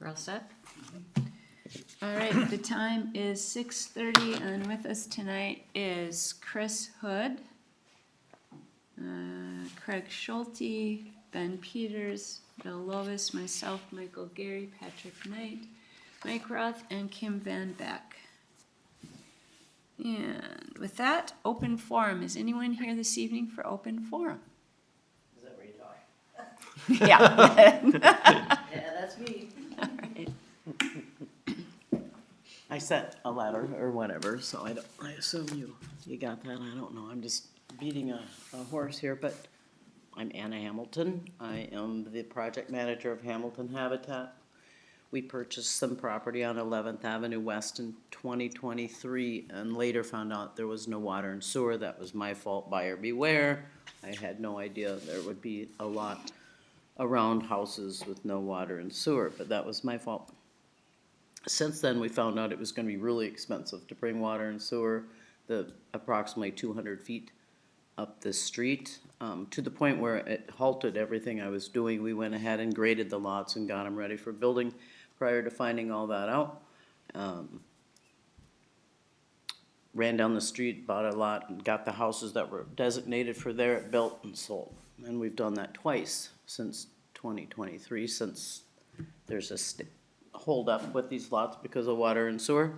We're all set? All right, the time is 6:30, and with us tonight is Chris Hood, Craig Schulte, Ben Peters, Bill Lovis, myself, Michael Gary, Patrick Knight, Mike Roth, and Kim Van Beck. And with that, open forum. Is anyone here this evening for open forum? Is that where you talk? Yeah. Yeah, that's me. All right. I sent a letter or whatever, so I assume you got that. I don't know. I'm just beating a horse here, but I'm Anna Hamilton. I am the project manager of Hamilton Habitat. We purchased some property on 11th Avenue West in 2023 and later found out there was no water and sewer. That was my fault, buyer beware. I had no idea there would be a lot around houses with no water and sewer, but that was my fault. Since then, we found out it was going to be really expensive to bring water and sewer the approximately 200 feet up the street, to the point where it halted everything I was doing. We went ahead and graded the lots and got them ready for building prior to finding all that out. Ran down the street, bought a lot, and got the houses that were designated for there, built and sold. And we've done that twice since 2023, since there's a hold up with these lots because of water and sewer.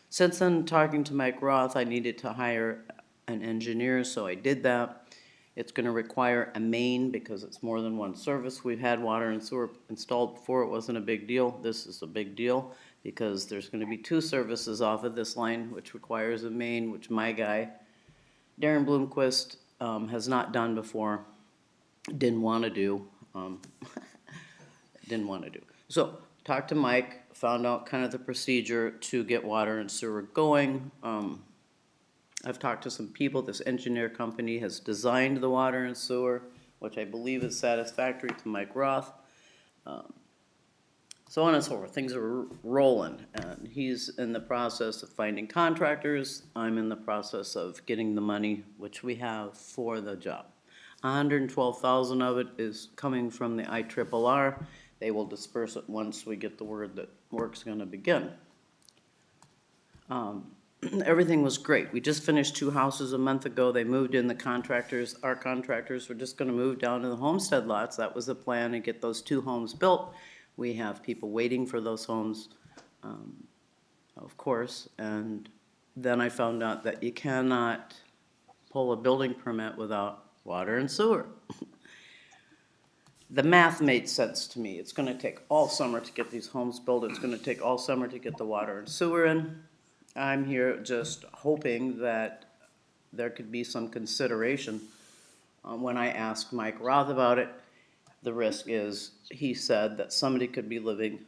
Since then, talking to Mike Roth, I needed to hire an engineer, so I did that. It's going to require a main because it's more than one service. We've had water and sewer installed before. It wasn't a big deal. This is a big deal because there's going to be two services off of this line, which requires a main, which my guy, Darren Bloomquist, has not done before, didn't want to do. So, talked to Mike, found out kind of the procedure to get water and sewer going. I've talked to some people. This engineer company has designed the water and sewer, which I believe is satisfactory to Mike Roth. So on and so forth. Things are rolling, and he's in the process of finding contractors. I'm in the process of getting the money, which we have for the job. 112,000 of it is coming from the IRRR. They will disperse it once we get the word that work's going to begin. Everything was great. We just finished 2 houses a month ago. They moved in the contractors. Our contractors were just going to move down to the homestead lots. That was the plan, and get those 2 homes built. We have people waiting for those homes, of course. And then I found out that you cannot pull a building permit without water and sewer. The math made sense to me. It's going to take all summer to get these homes built. It's going to take all summer to get the water and sewer in. I'm here just hoping that there could be some consideration. When I asked Mike Roth about it, the risk is, he said that somebody could be living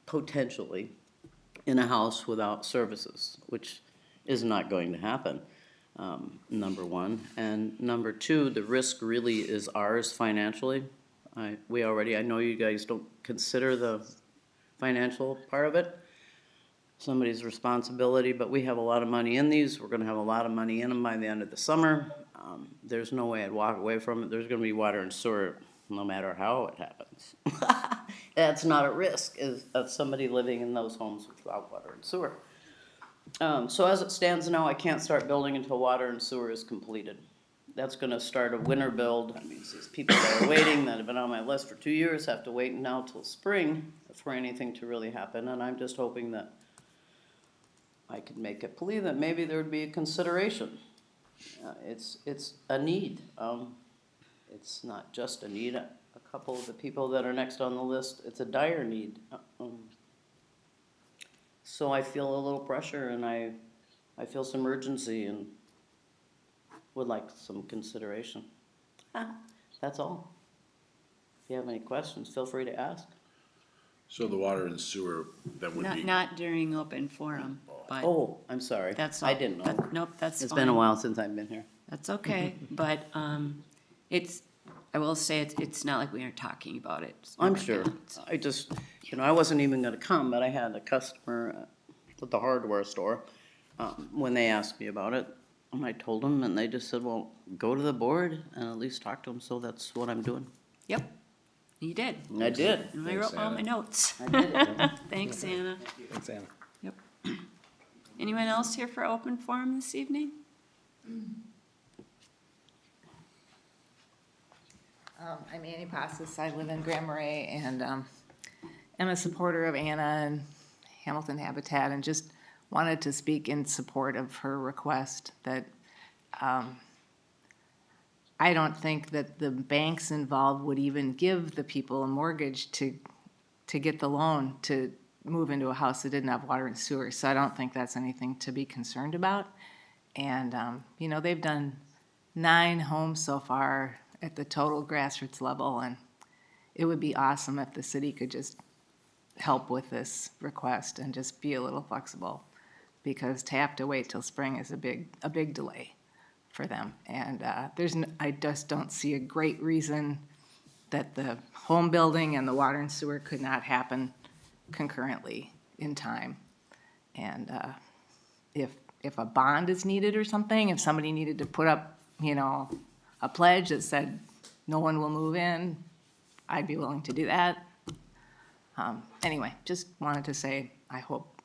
potentially in a house without services, which is not going to happen, number one. And number two, the risk really is ours financially. I know you guys don't consider the financial part of it somebody's responsibility, but we have a lot of money in these. We're going to have a lot of money in them by the end of the summer. There's no way I'd walk away from it. There's going to be water and sewer no matter how it happens. That's not a risk, is of somebody living in those homes without water and sewer. So as it stands now, I can't start building until water and sewer is completed. That's going to start a winter build. That means these people that are waiting, that have been on my list for 2 years, have to wait now till spring for anything to really happen. And I'm just hoping that I could make it believe that maybe there would be a consideration. It's a need. It's not just a need. A couple of the people that are next on the list, it's a dire need. So I feel a little pressure, and I feel some urgency, and would like some consideration. That's all. If you have any questions, feel free to ask. So the water and sewer that would be. Not during open forum, but Oh, I'm sorry. that's all. I didn't know. Nope, that's fine. It's been a while since I've been here. That's okay, but I will say it's not like we aren't talking about it. I'm sure. I just, I wasn't even gonna come, but I had a customer at the hardware store, when they asked me about it, and I told them, and they just said, well, go to the board and at least talk to them, so that's what I'm doing. Yep. You did. I did. And I Thanks, wrote all my Anna. notes. I did it. Thanks, Anna. Thanks, Anna. Yep. Anyone else here for open forum this evening? I'm Annie Passes. I live in Grand Marais and am a supporter of Anna and Hamilton Habitat, and just wanted to speak in support of her request that I don't think that the banks involved would even give the people a mortgage to get the loan to move into a house that didn't have water and sewer. So I don't think that's anything to be concerned about. And, you know, they've done 9 homes so far at the total grassroots level, and it would be awesome if the city could just help with this request and just be a little flexible, because to have to wait till spring is a big delay for them. And I just don't see a great reason that the home building and the water and sewer could not happen concurrently in time. And if a bond is needed or something, if somebody needed to put up, you know, a pledge that said no one will move in, I'd be willing to do that. Anyway, just wanted to say, I hope,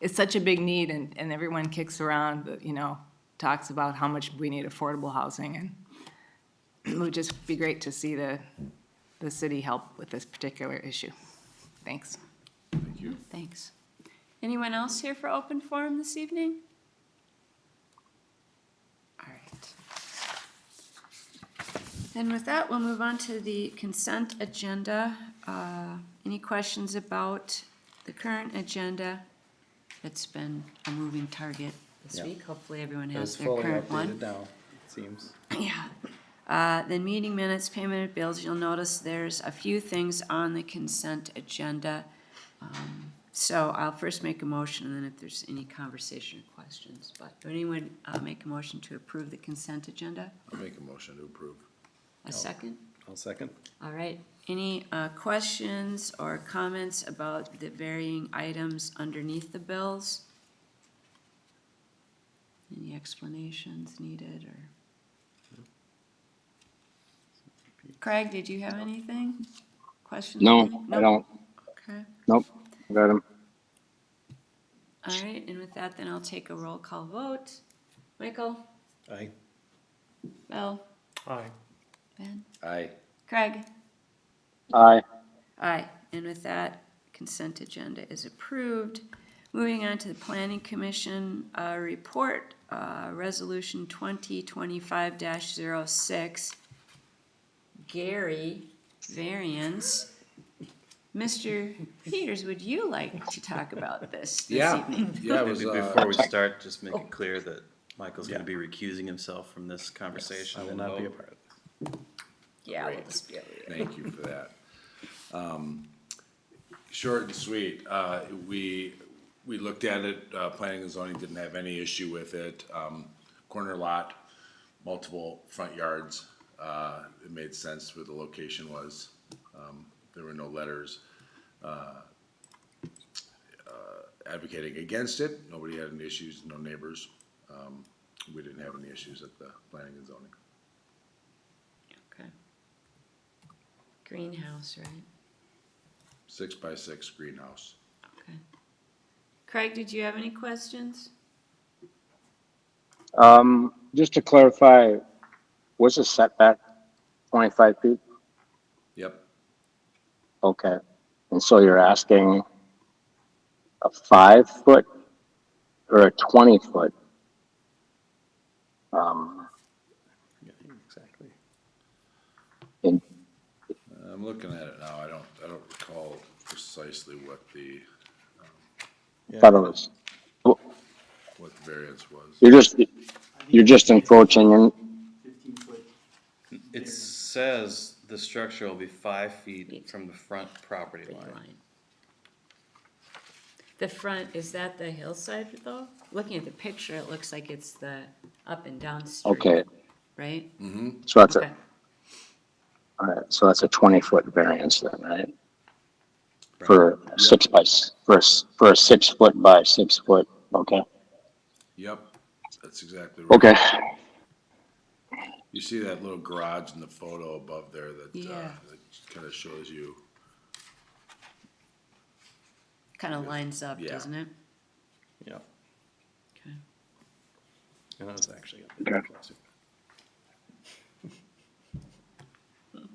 it's such a big need, and everyone kicks around, you know, talks about how much we need affordable housing, and it would just be great to see the city help with this particular issue. Thanks. Thank you. Thanks. Anyone else here for open forum this evening? All right. Then with that, we'll move on to the consent agenda. Any questions about the current agenda? It's been a moving target this Yeah. week. Hopefully everyone It has was their fully current one. updated now, it seems. Yeah. Then meeting minutes, payment of bills, you'll notice there's a few things on the consent agenda. So I'll first make a motion, and then if there's any conversation or questions. But would anyone make a motion to approve the consent agenda? I'll make a motion to approve. A second? I'll second. All right. Any questions or comments about the varying items underneath the bills? Any explanations needed, or? Craig, did you have anything? Questions? No, Nope. I don't. Okay. Nope. Got him. All right, and with that, then I'll take a roll call vote. Michael? Aye. Bill? Aye. Ben? Aye. Craig? Aye. Aye, and with that, consent agenda is approved. Moving on to the Planning Commission report, Resolution 2025-06, Gary variance. Mr. Peters, would you like to talk about this Yeah, evening? yeah, it was, Maybe before we start, just make it clear that Michael's gonna be recusing himself from this conversation. I will and not be a vote. part of this. Yeah, we'll Great. just be able to. Thank you for that. Short and sweet, we looked at it, planning and zoning didn't have any issue with it. Corner lot, multiple front yards, it made sense where the location was. There were no letters advocating against it, nobody had any issues, no neighbors. We didn't have any issues at the planning and zoning. Okay. Greenhouse, right? 6x6 greenhouse. Okay. Craig, did you have any questions? Just to clarify, what's the setback? 25 feet? Yep, Okay. And so you're asking a 5-foot or a 20-foot? Yeah, exactly. In, I'm looking at it now, I don't recall precisely what the Yeah. thought it was, what the variance was. you're just encroaching in, It says the structure will be 5 feet from the front property line. The front, is that the hillside though? Looking at the picture, it looks like it's the up and down street. okay, Right? so that's Okay. all right, so that's a 20-foot variance then, right? Right. For a 6-foot by 6-foot, okay, Yep, that's exactly right. okay, You see that little garage in the photo above there that, Yeah. that Just kind of shows you, Kind of lines up, Yeah. doesn't it? Yeah. Okay. And I was actually a bit closer.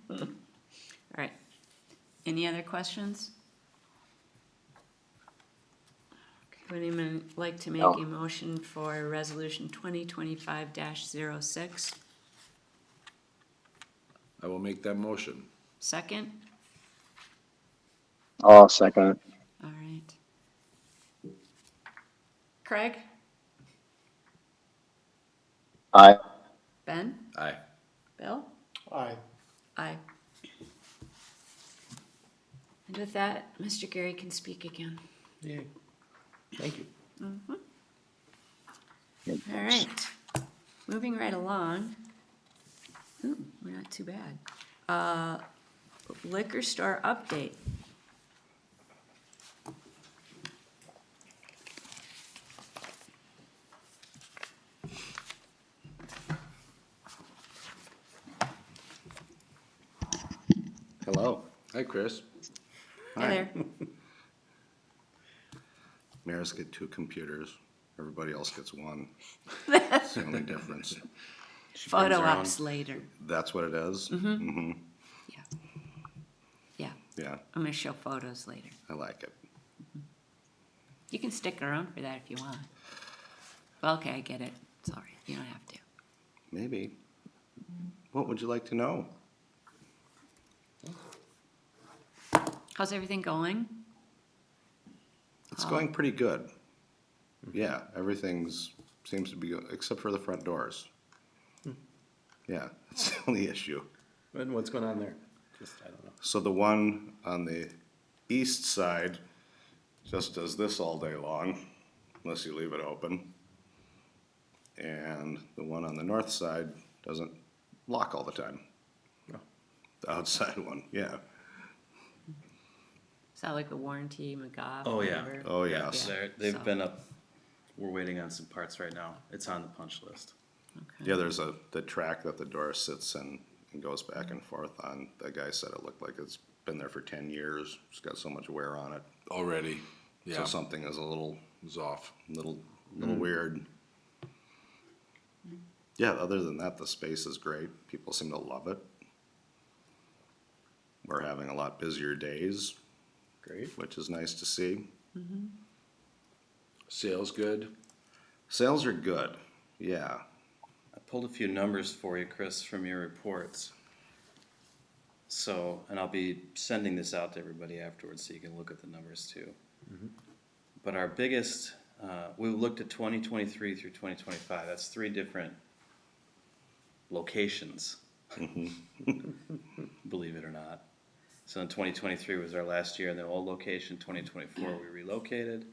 All right. Any other questions? Okay, would anyone like to make No. a motion for resolution 2025-06? I will make that motion. Second? I'll second it. All right. Craig? Aye. Ben? Aye. Bill? Aye. Aye. And with that, Mr. Gary can speak again. Yay. Thank you. All right, moving right along. Ooh, we're not too bad. Liquor store update. Hello. Hi, Chris. Hi there. Marais get 2 computers, everybody else gets 1. That's the only difference. Photo brings her own. ops later. That's what it is? Yeah. Yeah, Yeah, I'm gonna show photos later. I like it. You can stick around for that if you want. Well, okay, I get it. Sorry, you don't have to. Maybe. What would you like to know? How's everything going? It's going pretty good. Yeah, everything's, seems to be, except for the front doors. Yeah, that's the only issue. And what's going on there? Just, I don't know. So the one on the east side just does this all day long, unless you leave it open. And the one on the north side doesn't lock all the time. No. The outside one, yeah. Is that like a warranty, McGough? Oh, yeah. whatever? Oh, yes. They've So- been up, we're waiting on some parts right now. It's on the punch list. Okay. Yeah, there's the track that the door sits in and goes back and forth on. That guy said it looked like it's been there for 10 years. It's got so much wear on it. Already. Yeah, So something is a little it's off. weird. Yeah, other than that, the space is great. People seem to love it. We're having a lot busier days, Great. which is nice to see. Sales good. Sales are good, yeah. I pulled a few numbers for you, Chris, from your reports. So, and I'll be sending this out to everybody afterwards so you can look at the numbers too. But our biggest, we looked at 2023 through 2025. That's 3 different locations, believe it or not. So in 2023 was our last year in the old location. 2024 we relocated.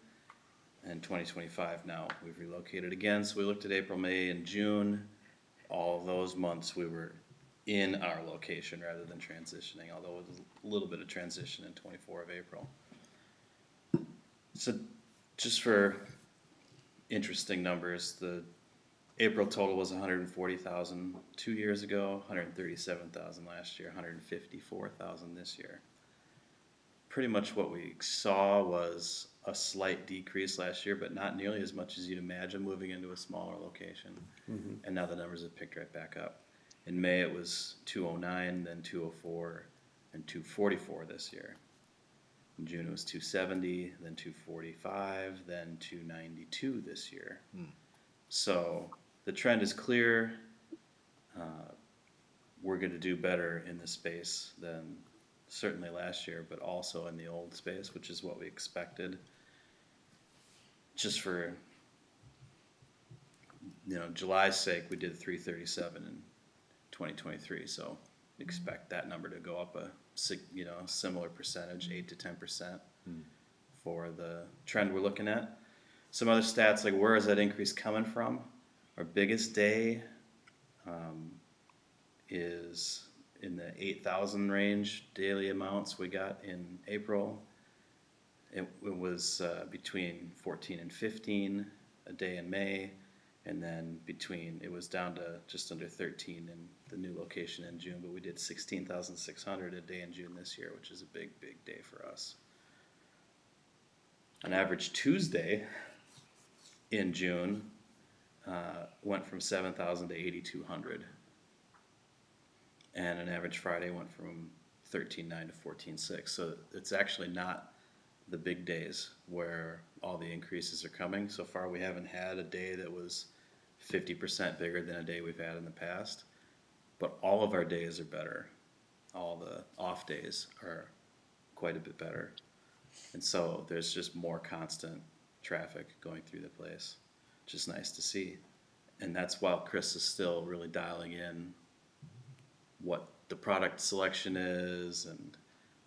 And 2025 now we've relocated again. So we looked at April, May, and June. All those months we were in our location rather than transitioning, although it was a little bit of transition in 24 of April. So just for interesting numbers, the April total was 140,000 2 years ago, 137,000 last year, 154,000 this year. Pretty much what we saw was a slight decrease last year, but not nearly as much as you'd imagine moving into a smaller location. And now the numbers have picked right back up. In May it was 209, then 204, and 244 this year. In June it was 270, then 245, then 292 this year. So the trend is clear. We're going to do better in this space than certainly last year, but also in the old space, which is what we expected. Just for July's sake, we did 337 in 2023, so expect that number to go up a similar percentage, 8 to 10% for the trend we're looking at. Some other stats, like where is that increase coming from? Our biggest day is in the 8,000 range daily amounts we got in April. It was between 14 and 15 a day in May, And then it was down to just under 13 in the new location in June, but we did 16,600 a day in June this year, which is a big, big day for us. An average Tuesday in June went from 7,000 to 8,200. And an average Friday went from 13,900 to 14,600. So it's actually not the big days where all the increases are coming. So far, we haven't had a day that was 50% bigger than a day we've had in the past. But all of our days are better. All the off days are quite a bit better. And so there's just more constant traffic going through the place, which is nice to see. And that's while Chris is still really dialing in what the product selection is and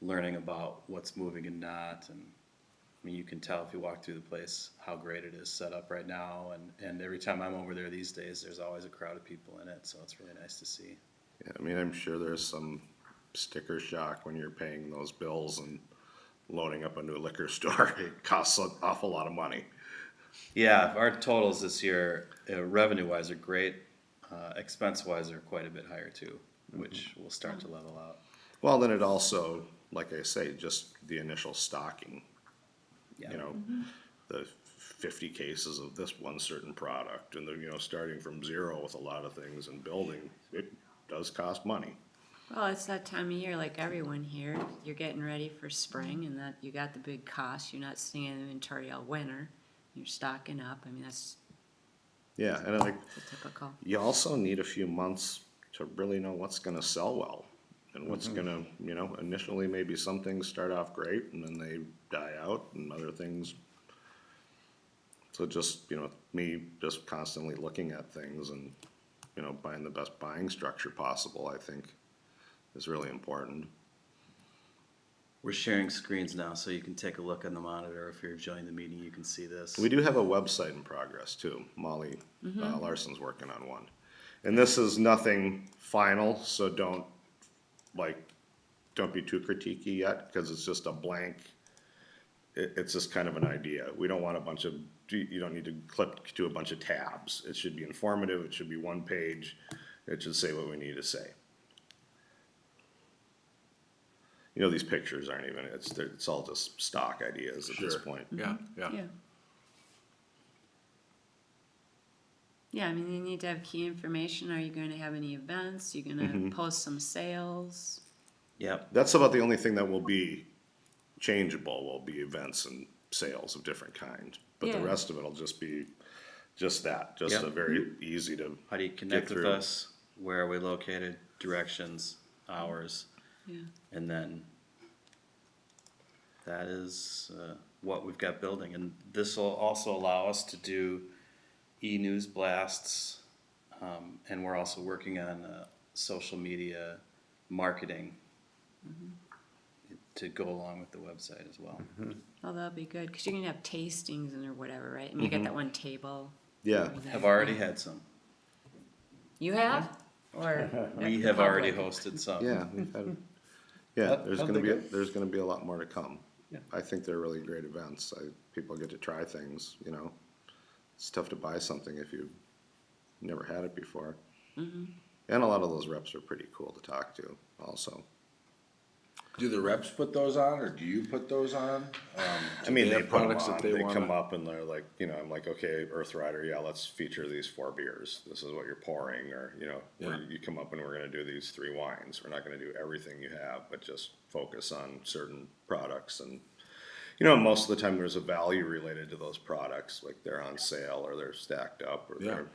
learning about what's moving and not. And I mean, you can tell if you walk through the place how great it is set up right now. And every time I'm over there these days, there's always a crowd of people in it. So it's really nice to see. Yeah, I mean, I'm sure there's some sticker shock when you're paying those bills and loading up a new liquor store. It costs an awful lot of money. Yeah, our totals this year, revenue-wise, are great. Expense-wise, are quite a bit higher too, which will start to level out. Well, then it also, like I say, just the initial stocking. Yeah. You know, the 50 cases of this one certain product, and then, you know, starting from zero with a lot of things and building, it does cost money. Well, it's that time of year, like everyone here, you're getting ready for spring and that you got the big costs. You're not sitting in inventory all winter. You're stocking up. I mean, that's Yeah, and like, typical. you also need a few months to really know what's gonna sell well. And what's gonna, you know, initially maybe some things start off great and then they die out and other things. So just, you know, me just constantly looking at things and, you know, buying the best buying structure possible, I think, is really important. We're sharing screens now, so you can take a look on the monitor. If you're enjoying the meeting, you can see this. We do have a website in progress too. Molly Larson's working on one. And this is nothing final, so don't be too critiquey yet, because it's just a blank. It's just kind of an idea. We don't want you don't need to click to a bunch of tabs. It should be informative, it should be one page, it should say what we need to say. You know, these pictures aren't even, it's all just stock ideas at this Sure. point. Yeah, yeah. Yeah. Yeah, I mean, you need to have key information. Are you going to have any events? You're going to post some sales? Yep. That's about the only thing that will be changeable, will be events and sales of different kinds. But the Yeah. rest of it'll just be just that, just Yep. a very easy to How do you connect get with through. us? Where are we located? Directions, hours, Yeah. and then that is what we've got building. And this will also allow us to do e-news blasts, and we're also working on social media marketing to go along with the website as well. Oh, that'll be good, because you're going to have tastings and or whatever, right? And you get that one table. Yeah, Have already had some. You have? Or? We have already hosted some. yeah, we've had, yeah, How'd there's they gonna be, go? there's gonna be a lot more to come. Yeah. I think they're really great events. People get to try things, you know. It's tough to buy something if you've never had it before. And a lot of those reps are pretty cool to talk to also. Do the reps put those on, or do you put those on? I mean, they have put 'em products on. that They wanna- come up and they're like, you know, I'm like, okay, Earth Rider, yeah, let's feature these 4 beers. This is what you're pouring, or, you know, Yeah. you come up and we're gonna do these 3 wines. We're not gonna do everything you have, but just focus on certain products. And, you know, most of the time there's a value related to those products, like they're on sale or they're stacked up or Yeah. they're,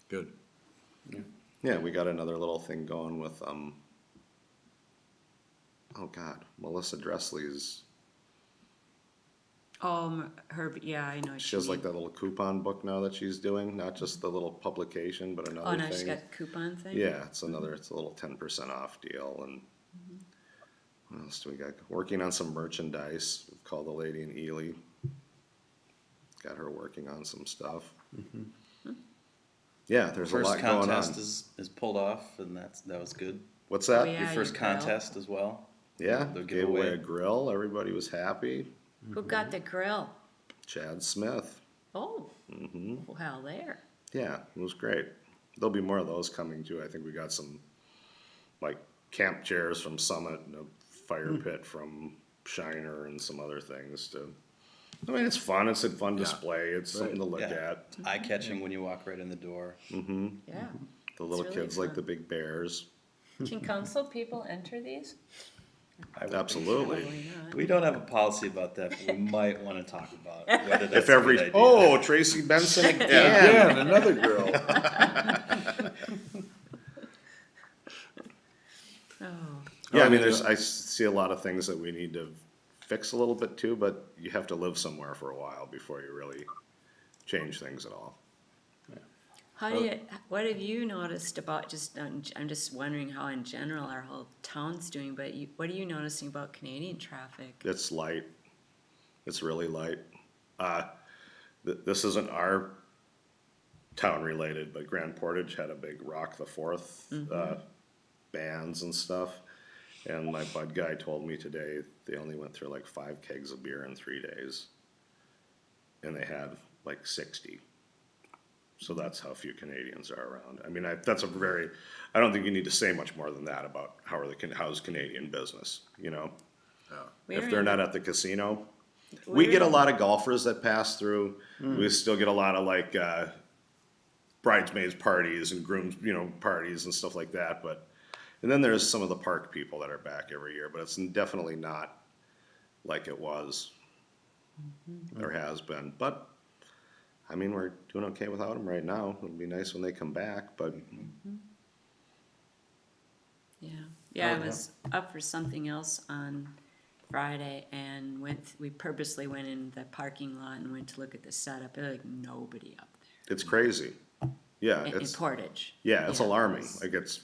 Good. yeah, we got another little thing going with, oh God, Melissa Dressley's. Oh, yeah, I know what She you has like mean. that little coupon book now that she's doing, not just the little publication, but another Oh, thing. now she's got the coupon thing? Yeah, it's a little 10% off deal. And what else do we got? Working on some merchandise. We've called the lady in Ely. Got her working on some stuff. Yeah, there's a lot First going on. contest is pulled off, and that was good. What's that? Oh, yeah. Your first your grill. contest as well. Yeah, The gave away giveaway. a grill. Everybody was happy. Who got the grill? Chad Smith. Oh, well, there. Yeah, it was great. There'll be more of those coming too. I think we got some like camp chairs from Summit and a fire pit from Shiner and some other things to. I mean, it's fun. It's a fun display. It's something to look Yeah. at. Eye catching when you walk right in the door. Yeah. The little really kids like fun. the big bears. Can council people enter these? Absolutely. Probably not. We don't have a policy about that, but we might wanna talk about whether that's If a every good idea. oh Tracy Benson again. Yeah, another girl. Oh, Yeah, I mean, I see a lot of things that we need to fix a little bit too, but you have to live somewhere for a while before you really change things at all. how do you, what have you noticed about just, I'm just wondering how in general our whole town's doing, but what are you noticing about Canadian traffic? It's light. It's really light. This isn't our town related, but Grand Portage had a big Rock the Fourth bands and stuff. And my bud guy told me today they only went through like 5 kegs of beer in 3 days. And they had like 60. So that's how few Canadians are around. I mean, that's a very, I don't think you need to say much more than that about how's Canadian business, you know? We're If they're in- not at the casino. We get a lot of golfers that pass through. We still get a lot of like, bridesmaids parties and grooms, parties and stuff like that, but, and then there's some of the park people that are back every year, but it's definitely not like it was. There has been, but, I mean, we're doing okay without them right now. It'll be nice when they come back, but Yeah, I was up for something else on Friday and we purposely went in the parking lot and went to look at the setup. There was like nobody up it's crazy. Yeah, there in it's, Portage. it's alarming. it's- Like it's,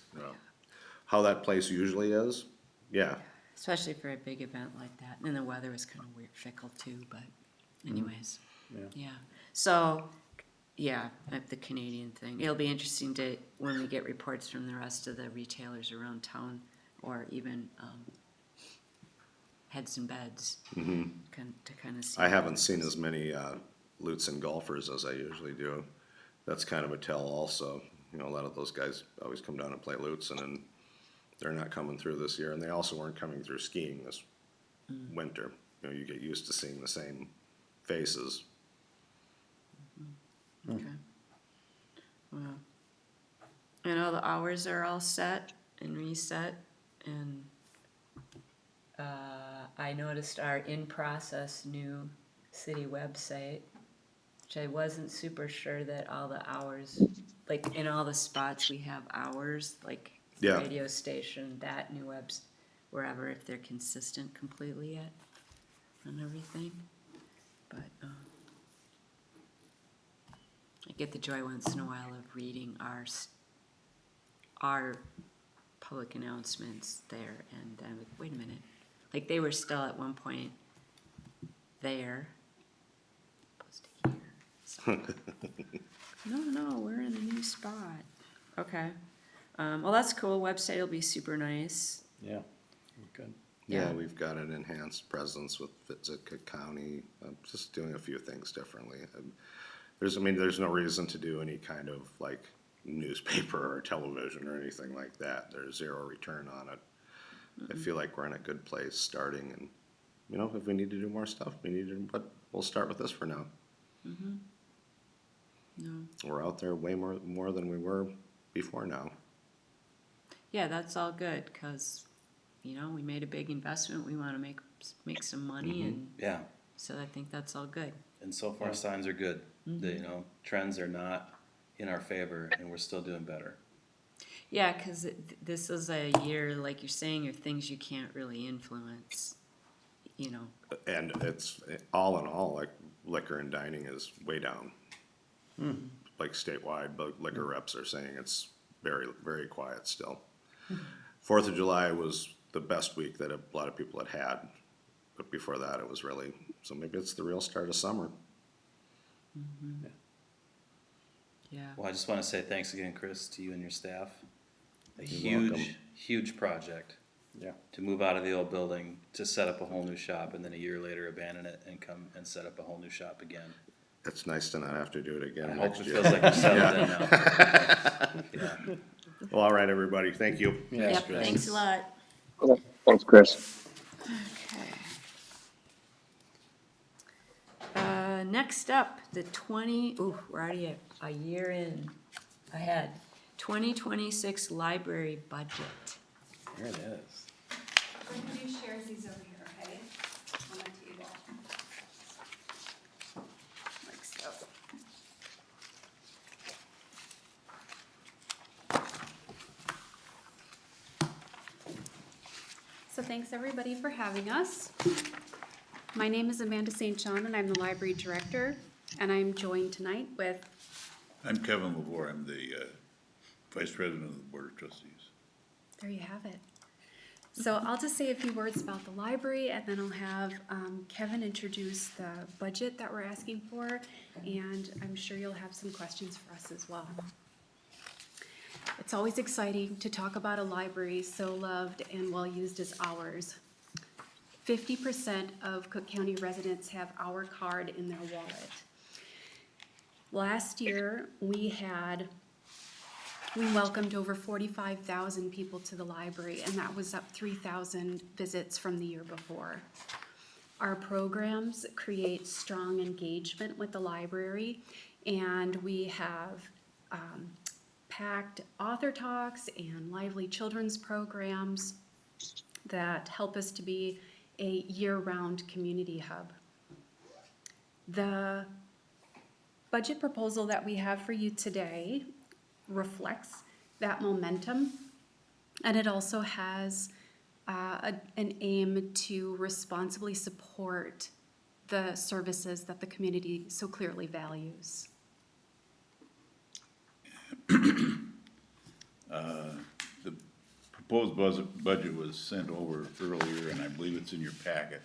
how that place usually is. Yeah, Especially for a big event like that. And the weather was kind of weird, fickle too, but anyways. Yeah. So, yeah, like the Canadian thing. It'll be interesting when we get reports from the rest of the retailers around town or even, heads and beds. To kind of see. I haven't seen as many, Lutz and golfers as I usually do. That's kind of a tell also. A lot of those guys always come down and play Lutz and then they're not coming through this year. And they also weren't coming through skiing this winter. You get used to seeing the same faces. Okay. Well, I know the hours are all set and reset, and I noticed our in-process new city website, which I wasn't super sure that all the hours, like in all the spots we have hours, like the Yeah. radio station, that new wherever, if they're consistent completely yet and everything. But, I get the joy once in a while of reading our public announcements there, and I'm like, wait a minute, like they were still at one point there, opposed to here. So. No, we're in a new spot. Okay, well that's cool. Website will be super nice. Yeah, good. Yeah, Yeah. we've got an enhanced presence with Fitzica County, just doing a few things differently. There's no reason to do any kind of like newspaper or television or anything like that. There's zero return on it. I feel like we're in a good place starting and, if we need to do more stuff, but we'll start with this for now. No. We're out there way more than we were before now. Yeah, that's all good, cause, we made a big investment. We wanna make some money, and Yeah, so I think that's all good. and so far signs are good. The, trends are not in our favor and we're still doing better. Yeah, because this is a year, like you're saying, of things you can't really influence, And it's, all in all, like liquor and dining is way down. Like statewide, but liquor reps are saying it's very, very quiet still. 4th of July was the best week that a lot of people had, but before that it was really, so maybe it's the real start of summer. Yeah. Well, I just wanna say thanks again, Chris, to you and your staff. A You're welcome. huge project Yeah. to move out of the old building, to set up a whole new shop, and then a year later abandon it and come and set up a whole new shop again. it's nice to not have to do it I again hope next it year. feels like you're settled in now. Yeah. Well, all right, everybody, thank you. Yep, thanks a lot. Yeah, thanks, Chris. Okay. Next up, we're already a year ahead. 2026 library budget. There it is. Everybody shares these over here, okay? On the table. Like so. So thanks everybody for having us. My name is Amanda St. John and I'm the library director, and I'm joined tonight with, I'm Kevin Lavore, I'm the Vice President of the Board of Trustees. there you have it. So I'll just say a few words about the library, and then I'll have Kevin introduce the budget that we're asking for, and I'm sure you'll have some questions for us as well. It's always exciting to talk about a library so loved and well used as ours. 50% of Cook County residents have our card in their wallet. Last year, we welcomed over 45,000 people to the library, and that was up 3,000 visits from the year before. Our programs create strong engagement with the library, and we have packed author talks and lively children's programs that help us to be a year-round community hub. The budget proposal that we have for you today reflects that momentum, and it also has an aim to responsibly support the services that the community so clearly values. The proposed budget was sent over earlier, and I believe it's in your packet.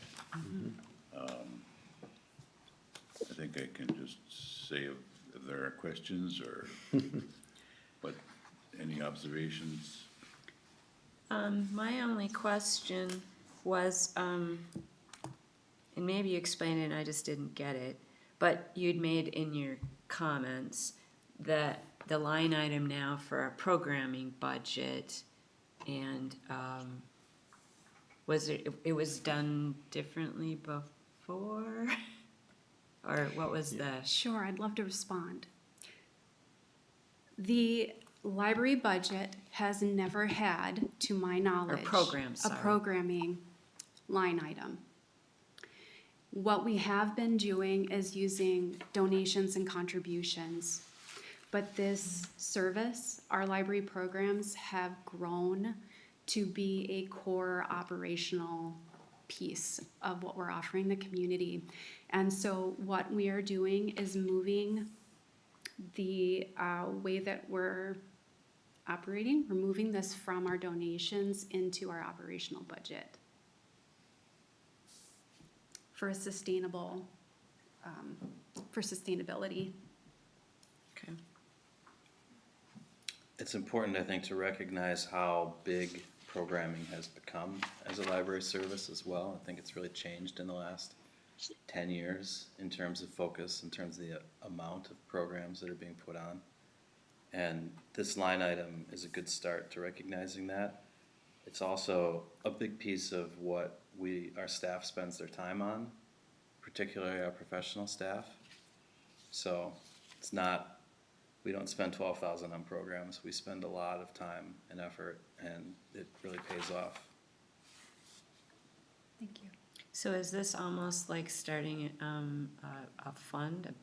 I think I can just say if there are questions or, but any observations? My only question was, and maybe you explained it and I just didn't get it, but you'd made in your comments that the line item now for our programming budget, and it was done differently before? Or what was the? Sure, I'd love to respond. The library budget has never had, to my knowledge, programs, a sorry. programming line item. What we have been doing is using donations and contributions. But this service, our library programs, have grown to be a core operational piece of what we're offering the community. And so what we are doing is moving the way that we're operating. We're moving this from our donations into our operational budget for a sustainable, for sustainability. Okay. It's important, I think, to recognize how big programming has become as a library service as well. I think it's really changed in the last 10 years in terms of focus, in terms of the amount of programs that are being put on. And this line item is a good start to recognizing that. It's also a big piece of what our staff spends their time on, particularly our professional staff. So it's not, we don't spend $12,000 on programs. We spend a lot of time and effort, and it really pays off. Thank you. So is this almost like starting a fund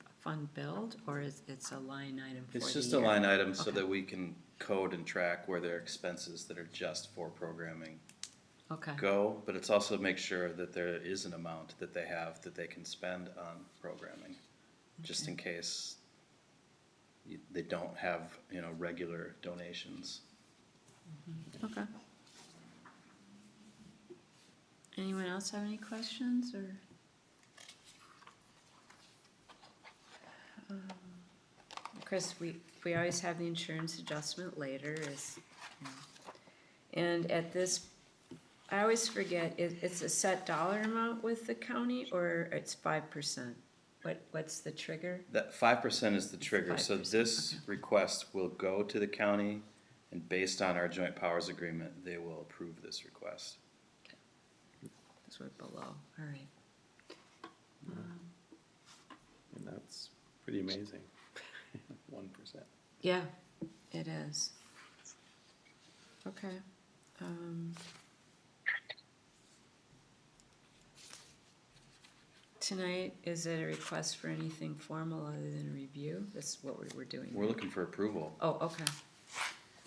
build, or it's a line item for the year? It's just a line item so Okay. that we can code and track where there are expenses that are just for programming Okay. go, but it's also make sure that there is an amount that they have that they can spend on programming, just in case they don't have, regular donations. Okay. Anyone else have any questions, or? Chris, we always have the insurance adjustment later, and at this, I always forget, it's a set dollar amount with the county, or it's 5%? what's the trigger? That 5% is the trigger, so 5%, this request will go to the county, and based on our joint powers agreement, they will approve this request. Because we're below, all right. And that's pretty amazing. 1%. Yeah, it is. Okay. Tonight, is it a request for anything formal other than a review? That's what we're doing. We're right? looking for approval. Oh, okay.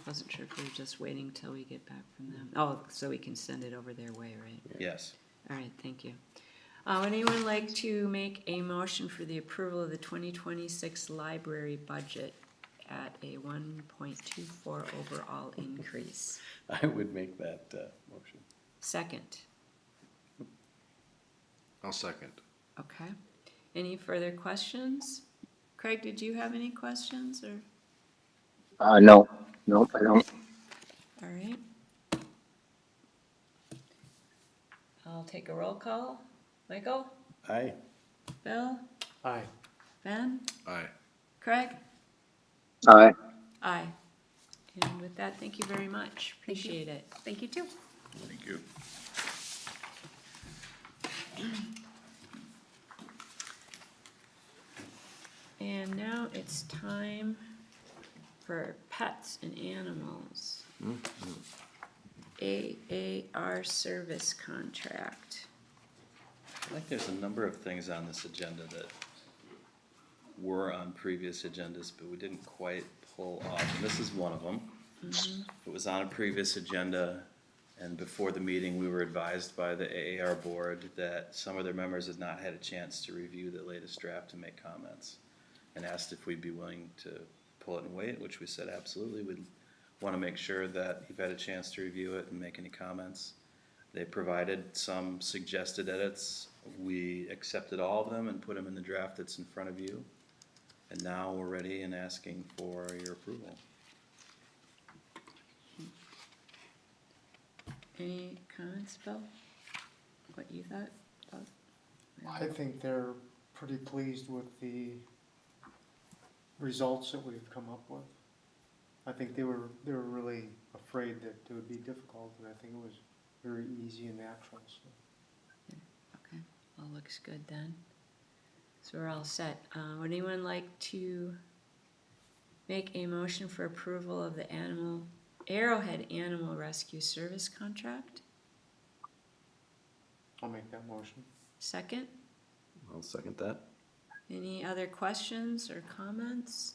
Wasn't sure if we were just waiting till we get back from them. Oh, so we can send it over their way, right? Yes. All right, thank you. Would anyone like to make a motion for the approval of the 2026 library budget at a 1.24 overall increase? I would make that motion. Second, I'll second. okay. Any further questions? Craig, did you have any questions or? No, nope, I don't. All right. I'll take a roll call. Michael? Aye. Bill? Aye. Ben? Aye. Craig? Aye. Aye. And with that, thank you very much. Appreciate it. Thank you too. Thank you. And now it's time for pets and animals. AAR service contract. I feel like there's a number of things on this agenda that were on previous agendas, but we didn't quite pull off, and this is one of them. It was on a previous agenda, and before the meeting, we were advised by the AAR board that some of their members had not had a chance to review the latest draft and make comments, and asked if we'd be willing to pull it and wait, which we said absolutely. We'd want to make sure that you've had a chance to review it and make any comments. They provided some suggested edits. We accepted all of them and put them in the draft that's in front of you. And now we're ready and asking for your approval. Any comments, Bill? What you thought about? I think they're pretty pleased with the results that we've come up with. I think they were really afraid that it would be difficult, and I think it was very easy and natural, so. Okay, all looks good then. So we're all set. Would anyone like to make a motion for approval of the Arrowhead Animal Rescue Service contract? I'll make that motion. Second? I'll second that. Any other questions or comments?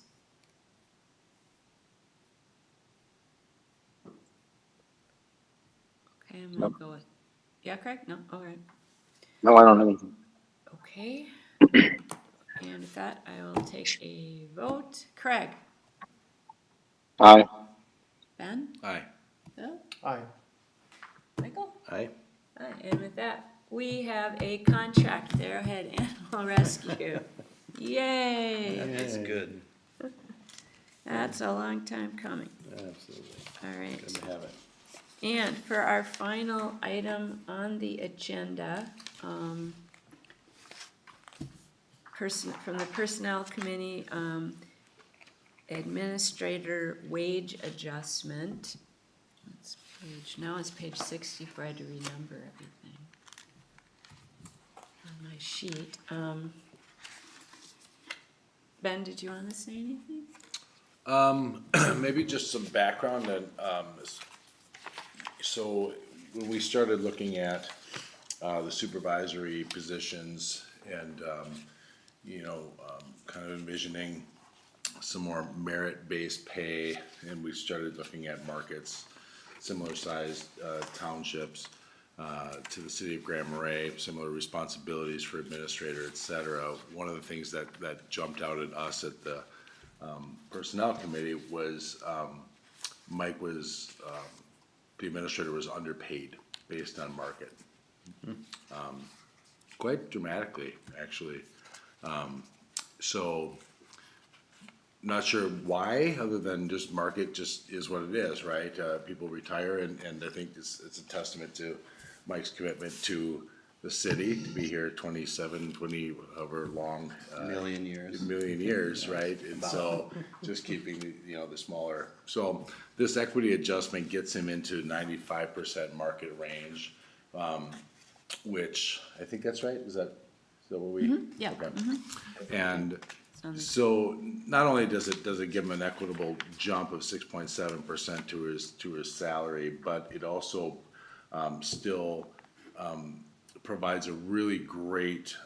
Okay, I'm gonna Nope. go with, yeah, Craig? No, all right. No, I don't have anything. Okay. And with that, I will take a vote. Craig? Aye. Ben? Aye. Bill? Aye. Michael? Aye. Aye, and with that, we have a contract, Arrowhead Animal Rescue. Yay! It's good. That's a long time coming. Absolutely. All right. Good to have it. And for our final item on the agenda, from the Personnel Committee, Administrator Wage Adjustment. Now it's page 64, I had to renumber everything on my sheet. Ben, did you want to say anything? Maybe just some background and, so when we started looking at, the supervisory positions and, kind of envisioning some more merit-based pay, and we started looking at markets, similar sized, townships, to the city of Grand Marais, similar responsibilities for administrator, et cetera. One of the things that jumped out at us at the Personnel Committee was Mike was, the administrator was underpaid based on market. Quite dramatically, actually. So, not sure why, other than just market just is what it is, right? People retire, and I think it's a testament to Mike's commitment to the city to be here 27, 20, however long. Million years. Million years, right? And so just keeping, the smaller, so this equity adjustment gets him into 95% market range, which I think that's right. Is that what we? yeah. Okay. And Sounds- so not only does it give him an equitable jump of 6.7% to his salary, but it also still provides a really great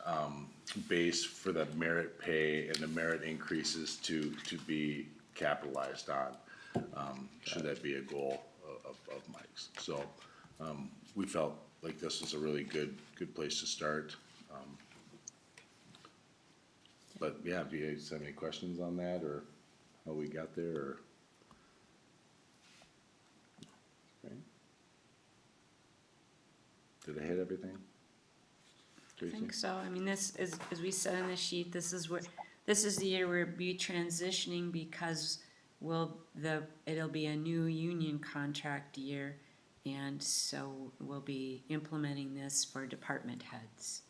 base for the merit pay and the merit increases to be capitalized on, should that be a goal of Mike's. So we felt like this was a really good place to start. But yeah, do you guys have any questions on that, or how we got there, or? Did I hit everything? I Tracy? think so. I mean, this is, as we said on the sheet, this is the year we'll be transitioning because it'll be a new union contract year. And so we'll be implementing this for department heads.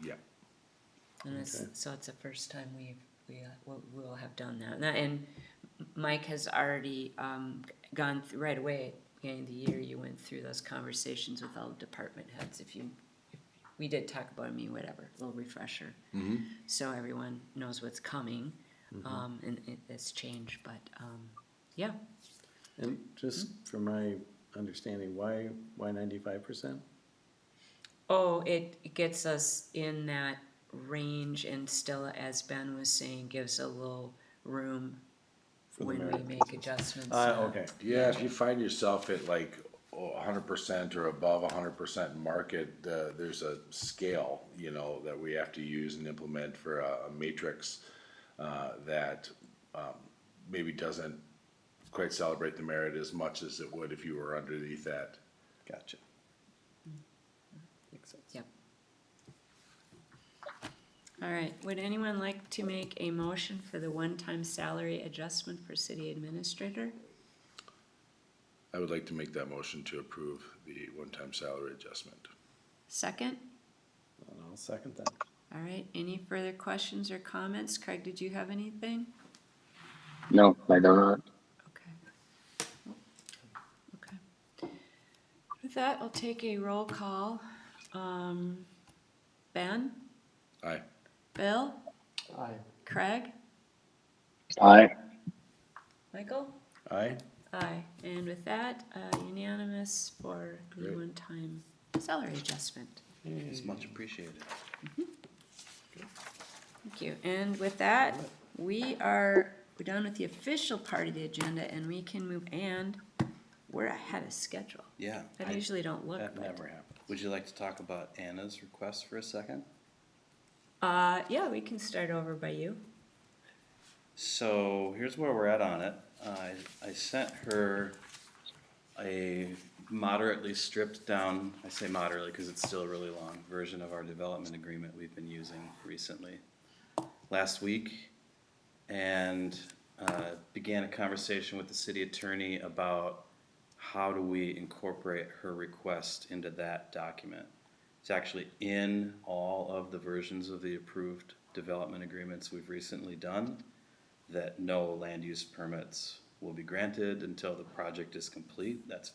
Yeah. And so it's the first time we'll have done that. And Mike has already gone through, right away, at the beginning of the year, you went through those conversations with all the department heads. If we did talk about whatever, a little refresher. So everyone knows what's coming, and it's changed, but, yeah. And just from my understanding, why 95%? Oh, it gets us in that range and still, as Ben was saying, gives a little room For the when we merit make adjustments. Okay. Yeah, if you find yourself at like 100% or above 100% market, there's a scale, that we have to use and implement for a matrix that maybe doesn't quite celebrate the merit as much as it would if you were underneath that. Gotcha. Makes sense. Yep. All right, would anyone like to make a motion for the one-time salary adjustment for city administrator? I would like to make that motion to approve the one-time salary adjustment. Second? And I'll second that. All right, any further questions or comments? Craig, did you have anything? No, I do not. Okay. Okay. With that, I'll take a roll call. Ben? Aye. Bill? Aye. Craig? Aye. Michael? Aye. Aye. And with that, unanimous for the Great. one-time salary adjustment. It's much appreciated. Thank you. And with that, we're done with the official part of the agenda, and we can move, and we're ahead of schedule. Yeah. I usually don't look, That but, never happens. Would you like to talk about Anna's request for a second? yeah, we can start over by you. So here's where we're at on it. I sent her a moderately stripped down, I say moderately because it's still a really long version of our development agreement we've been using recently. Last week, and began a conversation with the city attorney about how do we incorporate her request into that document. It's actually in all of the versions of the approved development agreements we've recently done, that no land use permits will be granted until the project is complete. That's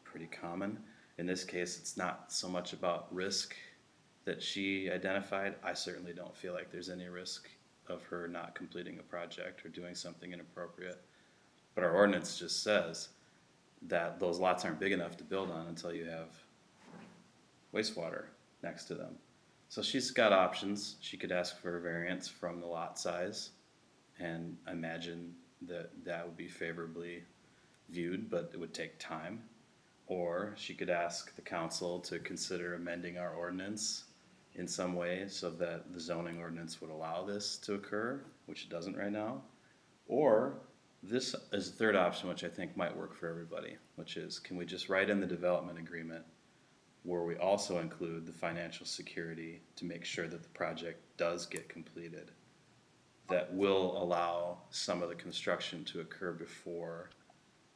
pretty common. In this case, it's not so much about risk that she identified. I certainly don't feel like there's any risk of her not completing a project or doing something inappropriate. But our ordinance just says that those lots aren't big enough to build on until you have wastewater next to them. So she's got options. She could ask for a variance from the lot size, and I imagine that would be favorably viewed, but it would take time. Or she could ask the council to consider amending our ordinance in some way so that the zoning ordinance would allow this to occur, which it doesn't right now. Or this is a third option, which I think might work for everybody, which is, can we just write in the development agreement where we also include the financial security to make sure that the project does get completed, that will allow some of the construction to occur before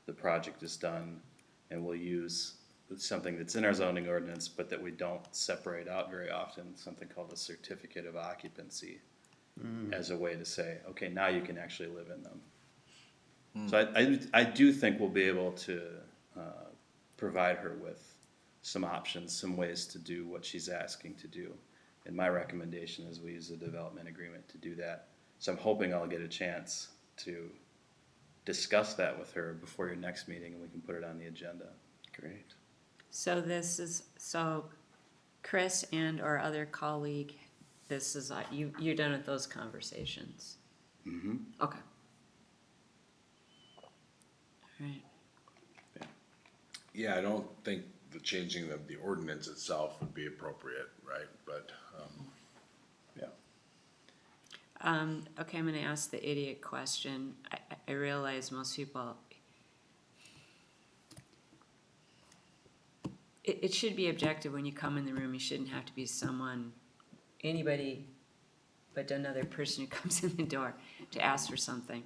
the project is done, and we'll use it's something that's in our zoning ordinance, but that we don't separate out very often, something called a certificate of occupancy, as a way to say, okay, now you can actually live in them. So I do think we'll be able to provide her with some options, some ways to do what she's asking to do. And my recommendation is we use a development agreement to do that. So I'm hoping I'll get a chance to discuss that with her before your next meeting, and we can put it on the agenda. Great. So Chris and our other colleague, this is, you're done with those conversations? Mm-hmm. Okay. All right. Yeah, I don't think the changing of the ordinance itself would be appropriate, right? But, Yeah. Okay, I'm gonna ask the idiot question. I realize most people, it should be objective when you come in the room. You shouldn't have to be anybody but another person who comes in the door to ask for something.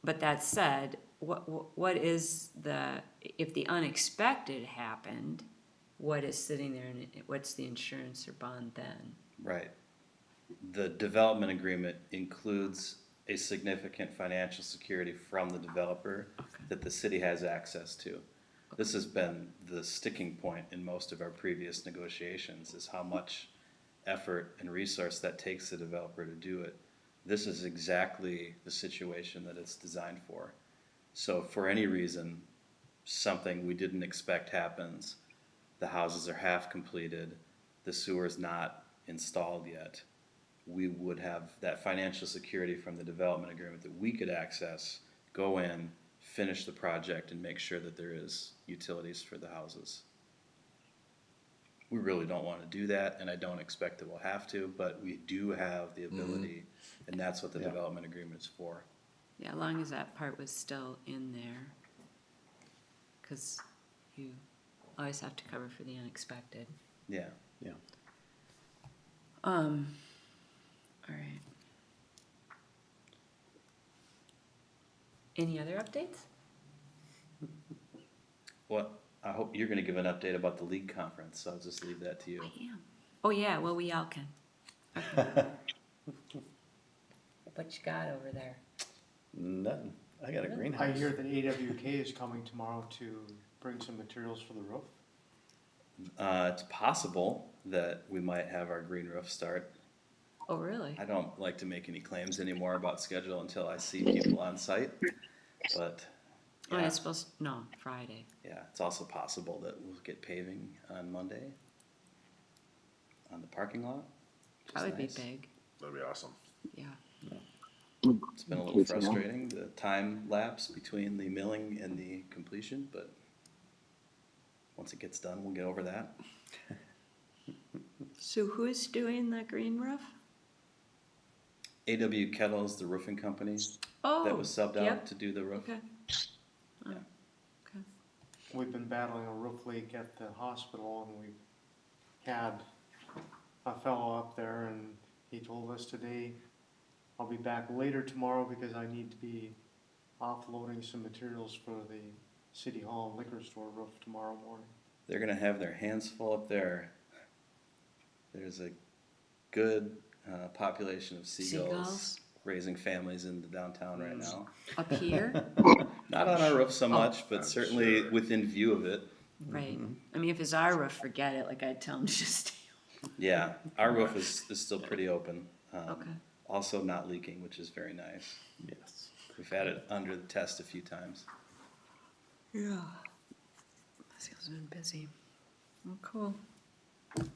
But that said, what is if the unexpected happened, what is sitting there and what's the insurance or bond then? Right. The development agreement includes a significant financial security from the developer that the city has access to. This has been the sticking point in most of our previous negotiations, is how much effort and resource that takes the developer to do it. This is exactly the situation that it's designed for. So if for any reason, something we didn't expect happens, the houses are half completed, the sewer's not installed yet, we would have that financial security from the development agreement that we could access, go in, finish the project, and make sure that there is utilities for the houses. We really don't want to do that, and I don't expect that we'll have to, but we do have the ability, and that's what the Yeah. development agreement is for. Yeah, as long as that part was still in there. Because you always have to cover for the unexpected. Yeah. Yeah. All right. Any other updates? Well, I hope you're gonna give an update about the league conference, so I'll just leave that to you. I am. Oh, yeah, well, we all can. Okay. What you got over there? Nothing. I got a Really? greenhouse. I hear that AWK is coming tomorrow to bring some materials for the roof. It's possible that we might have our green roof start. Oh, really? I don't like to make any claims anymore about schedule until I see people on site, but Oh, yeah, it's supposed, no, Friday. yeah, it's also possible that we'll get paving on Monday on the parking lot. which is That would be nice. big, that'd be awesome. yeah. It's been a little frustrating, the time lapse between the milling and the completion, but once it gets done, we'll get over that. So who's doing the green roof? AW Kettle's the roofing company Oh, that was subbed out yep. to do the roof. Okay. Oh, Yeah. okay. We've been battling a roof leak at the hospital, and we've had a fellow up there, and he told us today, I'll be back later tomorrow because I need to be offloading some materials for the City Hall and liquor store roof tomorrow morning. They're gonna have their hands full up there. There's a good population of seagulls Seagulls? raising families in the downtown right now. Up here? Not on our roof so much, but I'm certainly sure. within view of it. Right. I mean, if it's our roof, forget it, like I'd tell them to just stay. Yeah, our roof is still pretty open. Okay. Also not leaking, which is very nice. Yes. We've had it under the test a few times. Yeah. Sales been busy. Oh, cool. What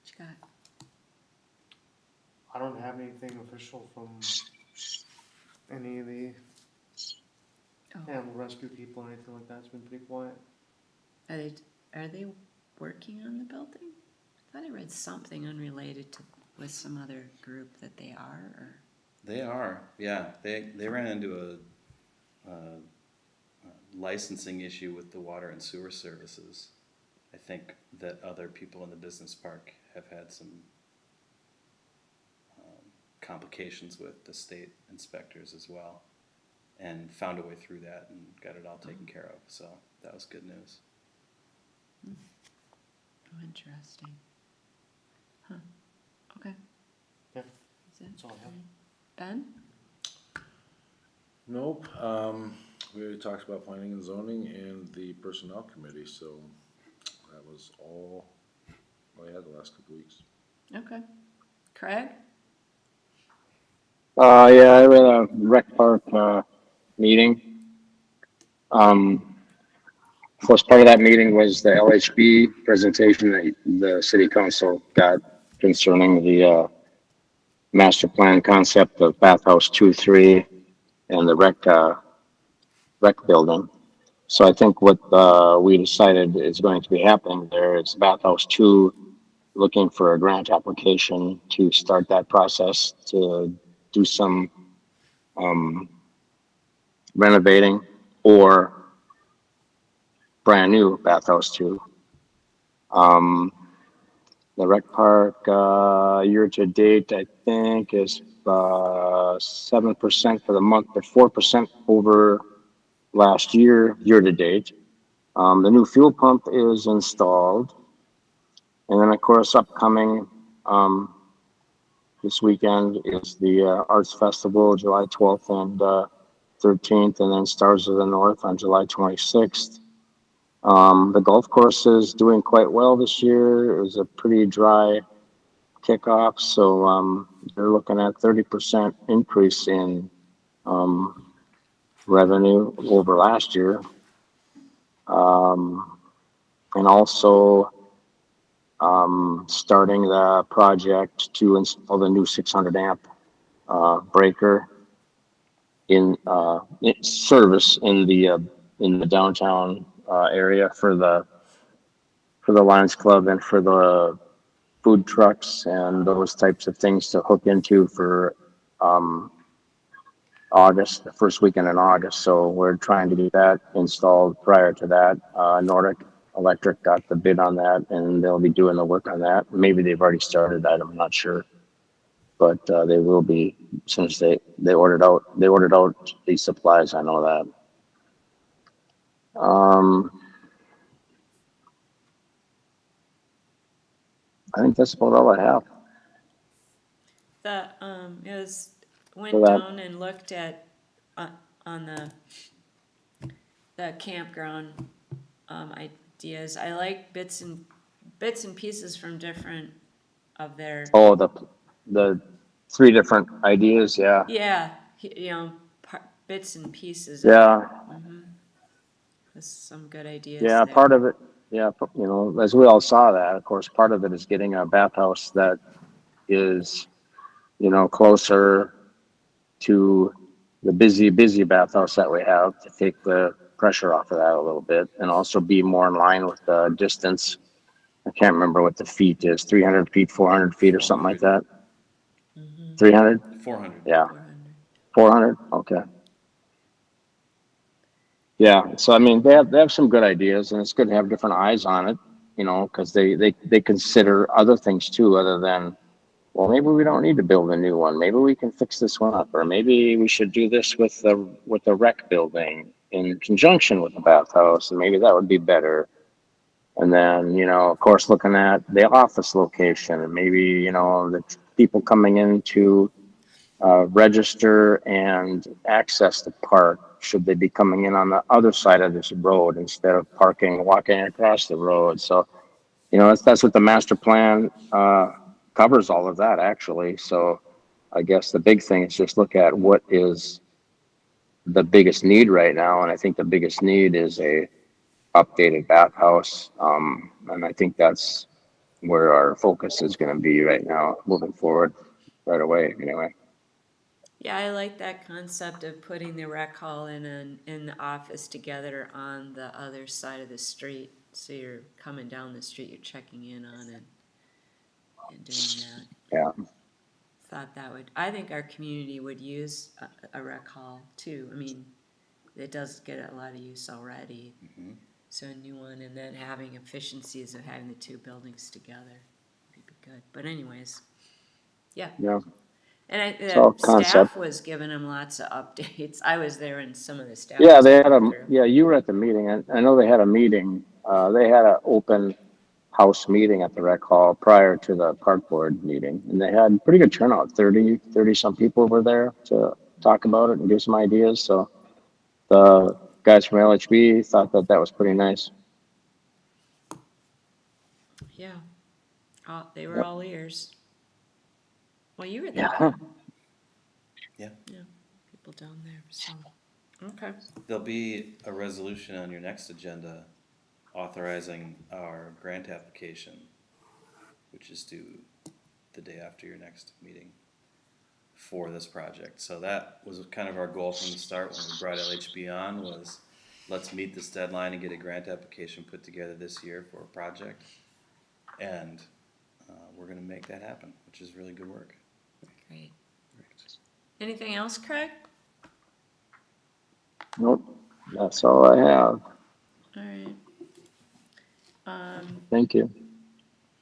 you got? I don't have anything official from any of the Oh, animal rescue people or anything like that. It's been pretty quiet. are they working on the building? I thought I read something unrelated to, with some other group that they are, or, They are, yeah. They ran into a licensing issue with the water and sewer services. I think that other people in the business park have had some complications with the state inspectors as well. and found a way through that and got it all taken care of, so that was good news. Oh, interesting. Huh, okay. Yeah, Is it that's all I have. Ben? Nope, we already talked about planning and zoning and the personnel committee, so that was all I had the last couple weeks. Okay. Craig? Yeah, I read a rec park, meeting. Of course, part of that meeting was the LHB presentation that the city council got concerning the, master plan concept of bathhouse 2, 3 and the rec building. So I think what, we decided is going to be happening there is bathhouse 2 looking for a grant application to start that process to do some, renovating or brand new bathhouse 2. Um, the rec park, year to date, I think is, 7% for the month, but 4% over last year to date. The new fuel pump is installed. And then, of course, upcoming, this weekend is the, Arts Festival, July 12th and, 13th, and then Stars of the North on July 26th. The golf course is doing quite well this year. It was a pretty dry kickoff, so, they're looking at 30% increase in, revenue over last year. And also, starting the project to install the new 600 amp, breaker in service in the downtown, area for the Lions Club and for the food trucks and those types of things to hook into for, August, the first weekend in August. So we're trying to get that installed prior to that. Nordic Electric got the bid on that and they'll be doing the work on that. Maybe they've already started that, I'm not sure. But, they will be, since they ordered out these supplies, I know that. I think that's about all I have Went for that. down and looked at, on the campground, ideas. I like bits and pieces from different of their, Oh, the 3 different ideas, yeah. yeah, bits and pieces of it. Yeah, There's some good ideas yeah, there. part of it, yeah, as we all saw that, of course, part of it is getting a bathhouse that is, closer to the busy bathhouse that we have to take the pressure off of that a little bit and also be more in line with the distance. I can't remember what the feet is, 300 feet, 400 feet or something like that. 300? 400. Yeah, 400. 400? Okay. Yeah, so I mean, they have some good ideas, and it's good to have different eyes on it, because they consider other things too, other than, well, maybe we don't need to build a new one. Maybe we can fix this one up, or maybe we should do this with the rec building in conjunction with the bathhouse, and maybe that would be better. And then, of course, looking at the office location, and maybe, the people coming into, register and access the park, should they be coming in on the other side of this road instead of walking across the road. So, that's what the master plan, covers, all of that actually. So I guess the big thing is just look at what is the biggest need right now. And I think the biggest need is a updated bathhouse. And I think that's where our focus is going to be right now, moving forward right away anyway. Yeah, I like that concept of putting the rec hall in the office together on the other side of the street. So you're coming down the street, you're checking in on it and doing that. Yeah. I think our community would use a rec hall too. I mean, it does get a lot of use already. So a new one, and then having efficiencies of having the 2 buildings together would be good. But anyways, yeah. Yeah. And It's all the staff concept. was giving them lots of updates. I was there and some of the staff Yeah, was they had going a, through. yeah, you were at the meeting. I know they had a meeting. They had an open house meeting at the rec hall prior to the park board meeting. And they had pretty good turnout, 30 some people were there to talk about it and give some ideas. So the guys from LHB thought that that was pretty nice. Yeah, they were Yep. all ears. Well, you were there, Yeah. huh? Yeah. Yeah, people down there, so, okay. There'll be a resolution on your next agenda authorizing our grant application, which is due the day after your next meeting for this project. So that was kind of our goal from the start when we brought LHB on, was let's meet this deadline and get a grant application put together this year for a project. And we're gonna make that happen, which is really good work. Great. Anything else, Craig? Nope. That's all I have. All right. Thank you.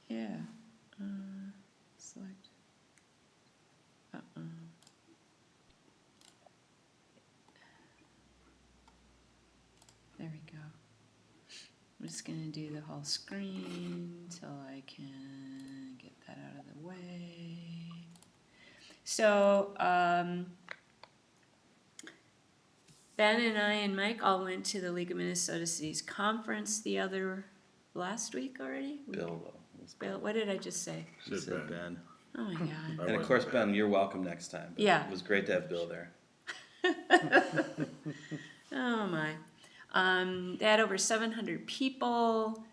Yeah. Select. There we go. I'm just gonna do the whole screen till I can get that out of the way. So, Ben and I and Mike all went to the League of Minnesota Cities conference last week already? Bill, though. It was Bill, what did I just say? She said Ben. Oh my God. And of course, Ben, you're welcome next time. But Yeah. It was great to have Bill there. Oh my. They had over 700 people.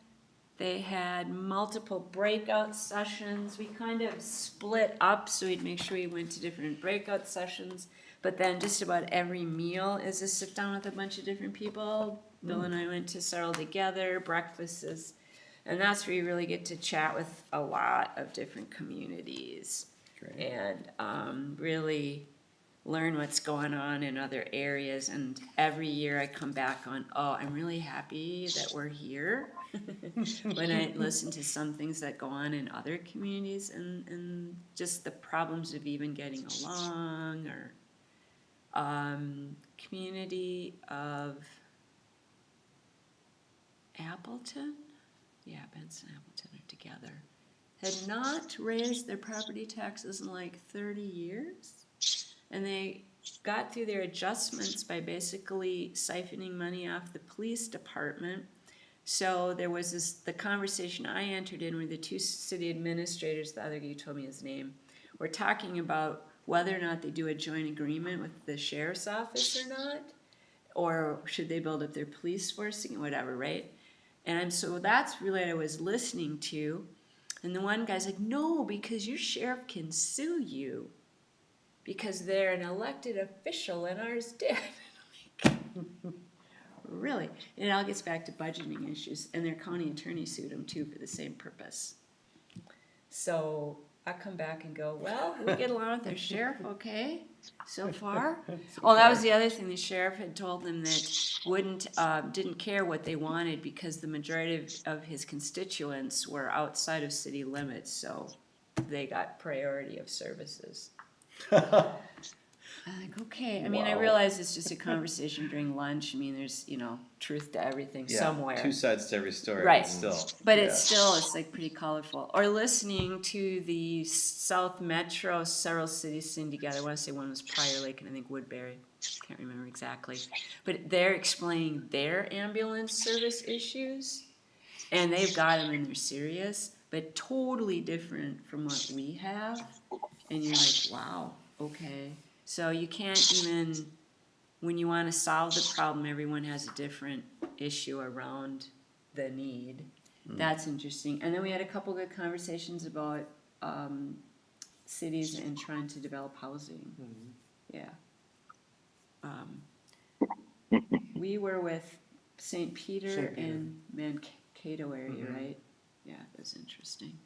They had multiple breakout sessions. We kind of split up so we'd make sure we went to different breakout sessions. But then just about every meal is a sit down with a bunch of different people. Bill and I went to several together, breakfasts, and that's where you really get to chat with a lot of different communities. Great. And really learn what's going on in other areas. And every year I come back on, oh, I'm really happy that we're here. When I listen to some things that go on in other communities and just the problems of even getting along, or community of Appleton, yeah, Benson and Appleton are together, had not raised their property taxes in like 30 years. And they got through their adjustments by basically siphoning money off the police department. So there was the conversation I entered in where the two city administrators, the other you told me his name, were talking about whether or not they do a joint agreement with the sheriff's office or not, or should they build up their police force, whatever, right? And so that's really what I was listening to. And the one guy's like, no, because your sheriff can sue you because they're an elected official and ours did. Really? And it all gets back to budgeting issues, and their county attorney sued them too for the same purpose. So I come back and go, well, we get along with our sheriff, okay, so far. Oh, that was the other thing. The sheriff had told them that didn't care what they wanted because the majority of his constituents were outside of city limits, so they got priority of services. I'm like, okay. I mean, I realize it's just a conversation during lunch. I mean, there's, truth to everything somewhere. Two sides to every story. Right. But still. But it's like pretty colorful. Or listening to the South Metro, several cities sing together. I want to say one was Prior Lake and I think Woodbury. Can't remember exactly. But they're explaining their ambulance service issues. And they've got them and they're serious, but totally different from what we have. And you're like, wow, okay. So you can't even, when you want to solve the problem, everyone has a different issue around the need. That's interesting. And then we had a couple good conversations about cities and trying to develop housing. Yeah. We were with St. Peter and Mankato area, right? Yeah, that was interesting.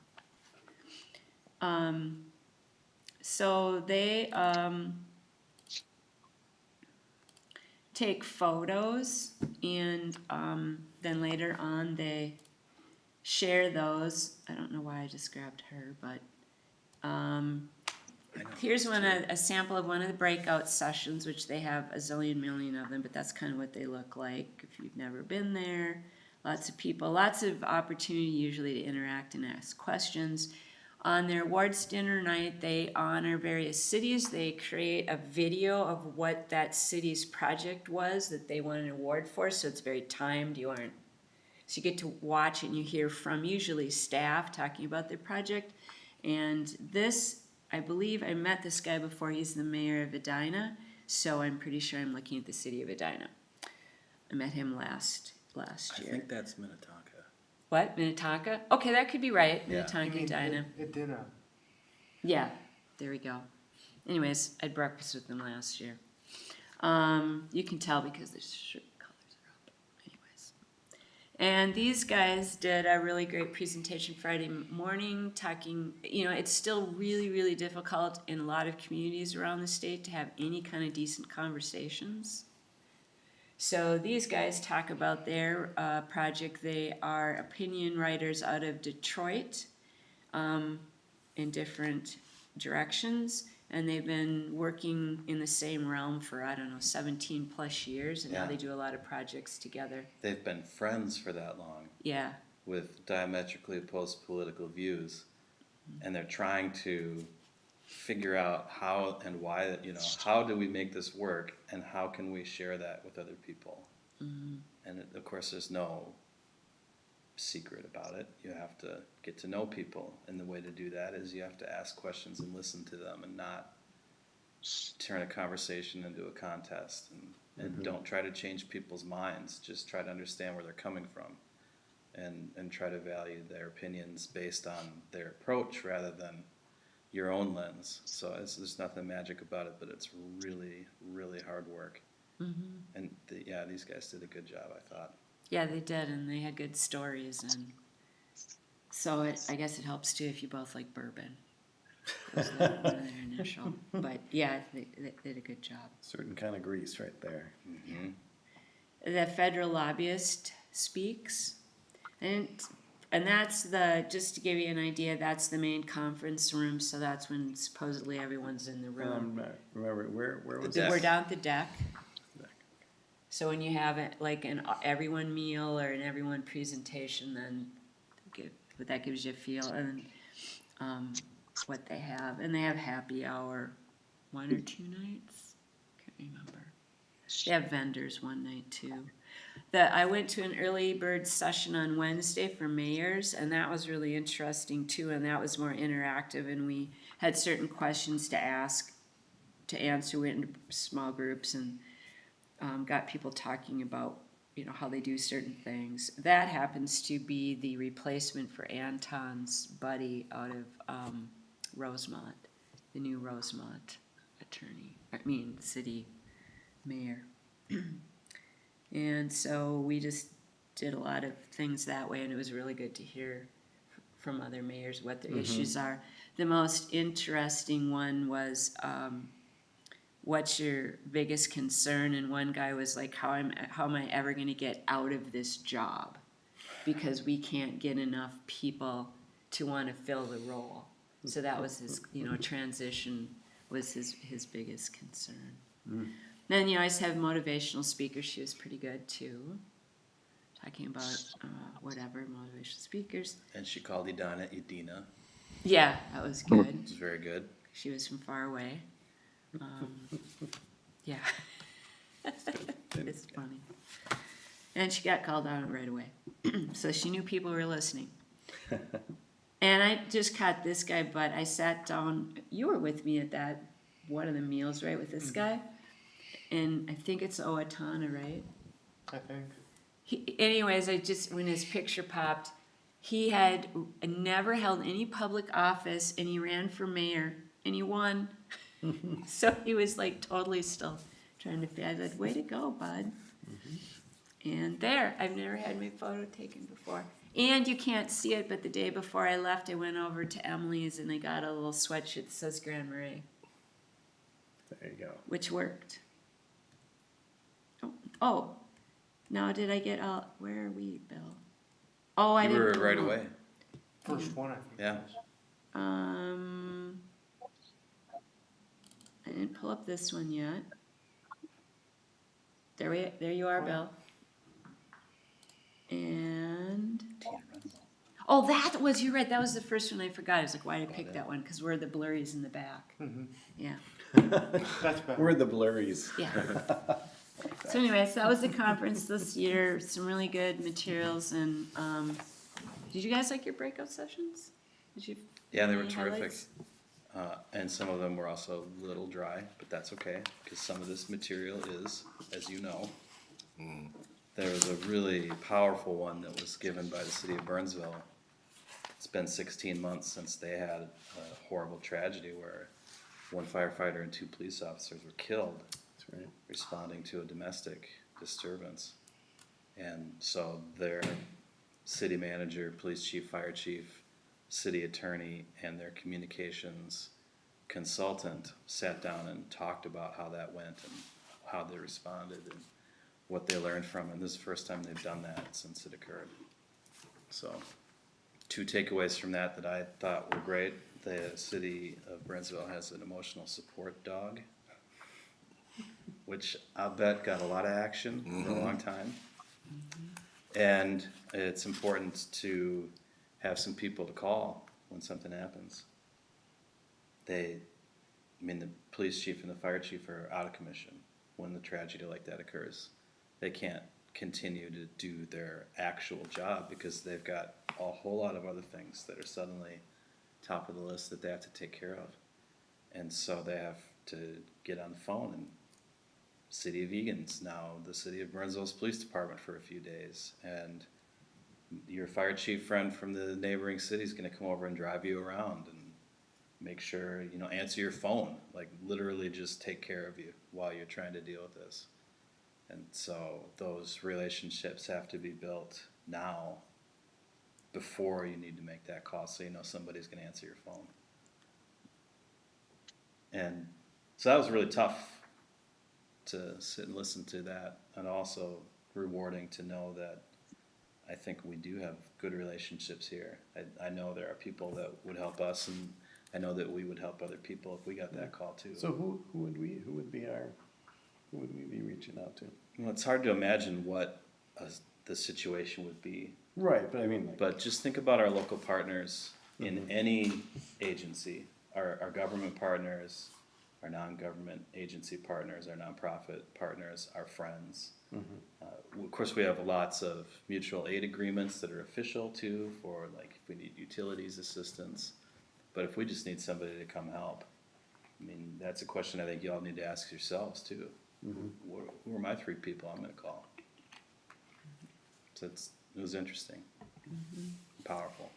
So they take photos and then later on they share those. I don't know why I just grabbed her, but I know. here's a sample of one of the breakout sessions, which they have a zillion million of them, but that's kind of what they look like if you've never been there. Lots of people, lots of opportunity usually to interact and ask questions. On their awards dinner night, they honor various cities. They create a video of what that city's project was that they won an award for, so it's very timed. So you get to watch and you hear from usually staff talking about their project. And this, I believe I met this guy before. He's the mayor of Edina, so I'm pretty sure I'm looking at the city of Edina. I met him last I year. think that's Minnetonka. What, Minnetonka? Okay, that could be right, Yeah. Minnetonka, Edina. It didn't. Yeah, there we go. Anyways, I had breakfast with them last year. You can tell because the shirt colors are up. Anyways. And these guys did a really great presentation Friday morning talking, it's still really, really difficult in a lot of communities around the state to have any kind of decent conversations. So these guys talk about their project. They are opinion writers out of Detroit in different directions. And they've been working in the same realm for, 17 plus years. And now Yeah. they do a lot of projects together. They've been friends for that long Yeah. with diametrically opposed political views, and they're trying to figure out how and why, how do we make this work, and how can we share that with other people. And of course, there's no secret about it. You have to get to know people, and the way to do that is you have to ask questions and listen to them, and not turn a conversation into a contest. And don't try to change people's minds. Just try to understand where they're coming from, and try to value their opinions based on their approach rather than your own lens. So there's nothing magic about it, but it's really, really hard work. And these guys did a good job, I thought. Yeah, they did, and they had good stories, and so I guess it helps too if you both like bourbon. Was one of their initial, but yeah, they did a good job. Certain kind of grease right there. The federal lobbyist speaks, and that's just to give you an idea, that's the main conference room, so that's when supposedly everyone's in the room. Remember, where was deck. We're down at the deck. So when you have it like an everyone meal or an everyone presentation, then that gives you a feel and what they have. And they have happy hour 1 or 2 nights. Can't remember. They have vendors one night too. I went to an early bird session on Wednesday for mayors, and that was really interesting too. And that was more interactive, and we had certain questions to answer. We went into small groups and got people talking about, how they do certain things. That happens to be the replacement for Anton's buddy out of Rosemont, the new Rosemont city mayor. And so we just did a lot of things that way, and it was really good to hear from other mayors what their issues are. The most interesting one was, what's your biggest concern? And one guy was like, how am I ever going to get out of this job? Because we can't get enough people to want to fill the role. So that was his, transition was his biggest concern. Then you always have motivational speakers. She was pretty good too, talking about motivational speakers. And she called Edina. Yeah, that was good. It was very good. She was from far away. Yeah. It's funny. And she got called out right away. So she knew people were listening. And I just caught this guy, but I sat down. You were with me at one of the meals, right, with this guy? And I think it's Owatonna, right? I think. Anyways, when his picture popped, he had never held any public office, and he ran for mayor, and he won. So he was like totally still trying to. I said, "Way to go, bud!" And I've never had my photo taken before. And you can't see it, but the day before I left, I went over to Emily's and I got a little sweatshirt that says Grand Marais, There you go. which worked. Oh, now did I get all? Where are we, Bill? Oh, I You didn't. were go right home. away. First one, I think. Yeah. pull up this one yet. There you are, Bill. And, oh, that was, you're right, that was the first one I forgot. I was like, why did I pick that one? Because we're the blurries in the back. Yeah, That's better. We're the blurries. yeah. So anyways, that was the conference this year, some really good materials, and, did you guys like your breakout sessions? Did you? Yeah, they were any terrific. highlights? And some of them were also a little dry, but that's okay, because some of this material is, as you know. There was a really powerful one that was given by the city of Burnsville. It's been 16 months since they had a horrible tragedy where one firefighter and 2 police officers were killed That's right. responding to a domestic disturbance. And so their city manager, police chief, fire chief, city attorney, and their communications consultant sat down and talked about how that went and how they responded and what they learned from it. And this is the first time they've done that since it occurred. So, 2 takeaways from that I thought were great. The city of Burnsville has an emotional support dog, which I'll bet got a lot of action for a long time. And it's important to have some people to call when something happens. The police chief and the fire chief are out of commission when the tragedy like that occurs. They can't continue to do their actual job because they've got a whole lot of other things that are suddenly top of the list that they have to take care of. And so they have to get on the phone, and City of Egan's now the City of Burnsville's police department for a few days, and your fire chief friend from the neighboring city is going to come over and drive you around and make sure, answer your phone, like literally just take care of you while you're trying to deal with this. And so those relationships have to be built now before you need to make that call, so somebody's going to answer your phone. And so that was really tough to sit and listen to that, and also rewarding to know that I think we do have good relationships here. I know there are people that would help us, and I know that we would help other people if we got that call too. So who would we be reaching out to? It's hard to imagine what the situation would be. Right, but I mean, But just think about our local partners in any agency, our government partners, our non-government agency partners, our nonprofit partners, our friends. Of course, we have lots of mutual aid agreements that are official too, for like if we need utilities assistance. But if we just need somebody to come help, that's a question I think you all need to ask yourselves too. Who are my 3 people I'm going to call? So it was interesting, powerful.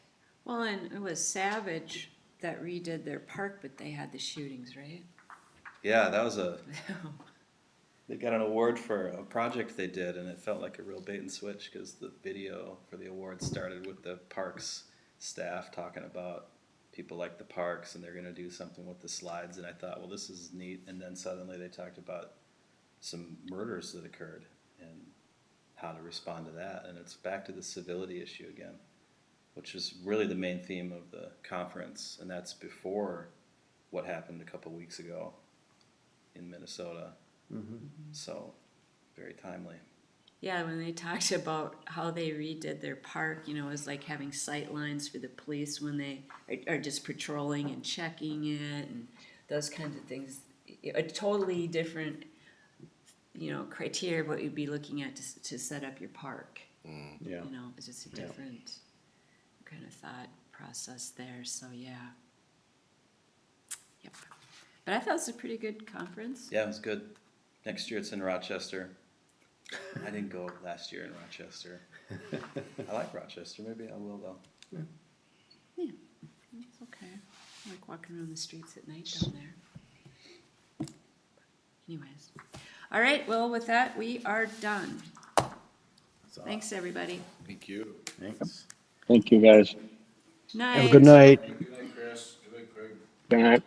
Well, and it was Savage that redid their park, but they had the shootings, right? Yeah, that was they got an award for a project they did, and it felt like a real bait and switch because the video for the award started with the parks staff talking about people like the parks and they're going to do something with the slides, and I thought, well, this is neat. And then suddenly they talked about some murders that occurred and how to respond to that, and it's back to the civility issue again, which is really the main theme of the conference, and that's before what happened a couple weeks ago in Minnesota. So very timely. Yeah, when they talked about how they redid their park, it was like having sight lines for the police when they are just patrolling and checking it and those kinds of things. A totally different, criteria of what you'd be looking at to set up your park. yeah. It's just a different kind of thought process there. So yeah. Yep. But I thought it was a pretty good conference. Yeah, it was good. Next year it's in Rochester. I didn't go last year in Rochester. I like Rochester. Maybe I will though. Yeah, it's okay. I like walking around the streets at night down there. Anyways. All right, well, with that, we are done. Thanks, everybody. Thank you. Thanks. Thank you, guys. Night. Have a good night. Good night, Chris. Good night, Craig. Good night.